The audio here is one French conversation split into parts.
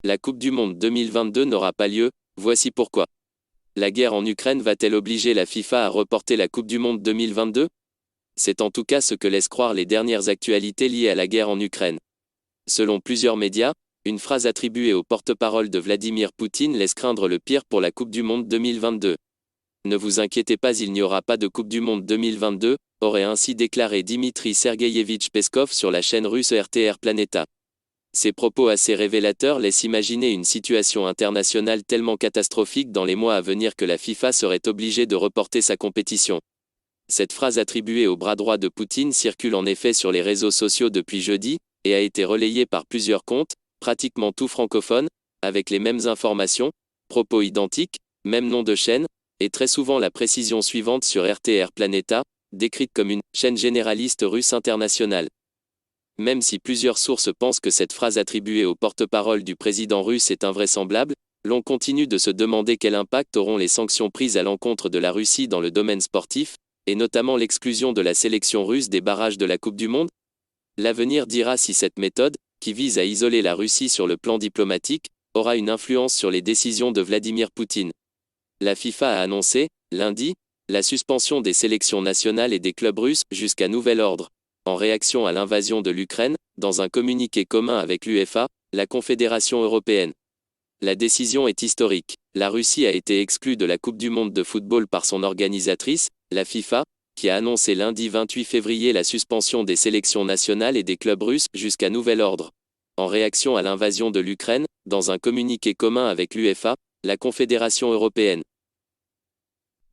La Coupe du Monde 2022 n'aura pas lieu, voici pourquoi. La guerre en Ukraine va-t-elle obliger la FIFA à reporter la Coupe du Monde 2022? C'est en tout cas ce que laissent croire les dernières actualités liées à la guerre en Ukraine. Selon plusieurs médias, une phrase attribuée au porte-parole de Vladimir Poutine laisse craindre le pire pour la Coupe du Monde 2022. Ne vous inquiétez pas, il n'y aura pas de Coupe du Monde 2022, aurait ainsi déclaré Dimitri Sergueïevitch Peskov sur la chaîne russe RTR Planeta. Ces propos assez révélateurs laissent imaginer une situation internationale tellement catastrophique dans les mois à venir que la FIFA serait obligée de reporter sa compétition. Cette phrase attribuée au bras droit de Poutine circule en effet sur les réseaux sociaux depuis jeudi, et a été relayée par plusieurs comptes, pratiquement tous francophones, avec les mêmes informations, propos identiques, même nom de chaîne, et très souvent la précision suivante sur RTR Planeta, décrite comme une chaîne généraliste russe internationale. Même si plusieurs sources pensent que cette phrase attribuée au porte-parole du président russe est invraisemblable, l'on continue de se demander quel impact auront les sanctions prises à l'encontre de la Russie dans le domaine sportif, et notamment l'exclusion de la sélection russe des barrages de la Coupe du Monde. L'avenir dira si cette méthode, qui vise à isoler la Russie sur le plan diplomatique, aura une influence sur les décisions de Vladimir Poutine. La FIFA a annoncé, lundi, la suspension des sélections nationales et des clubs russes jusqu'à nouvel ordre. En réaction à l'invasion de l'Ukraine, dans un communiqué commun avec l'UEFA, la Confédération européenne. La décision est historique. La Russie a été exclue de la Coupe du Monde de football par son organisatrice, la FIFA, qui a annoncé lundi 28 février la suspension des sélections nationales et des clubs russes jusqu'à nouvel ordre. En réaction à l'invasion de l'Ukraine, dans un communiqué commun avec l'UEFA, la Confédération européenne.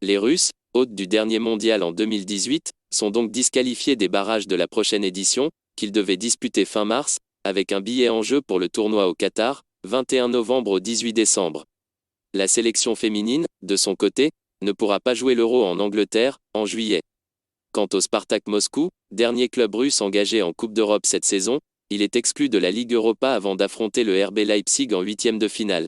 Les Russes, hôtes du dernier mondial en 2018, sont donc disqualifiés des barrages de la prochaine édition, qu'ils devaient disputer fin mars, avec un billet en jeu pour le tournoi au Qatar, 21 novembre au 18 décembre. La sélection féminine, de son côté, ne pourra pas jouer l'Euro en Angleterre, en juillet. Quant au Spartak Moscou, dernier club russe engagé en Coupe d'Europe cette saison, il est exclu de la Ligue Europa avant d'affronter le RB Leipzig en huitième de finale.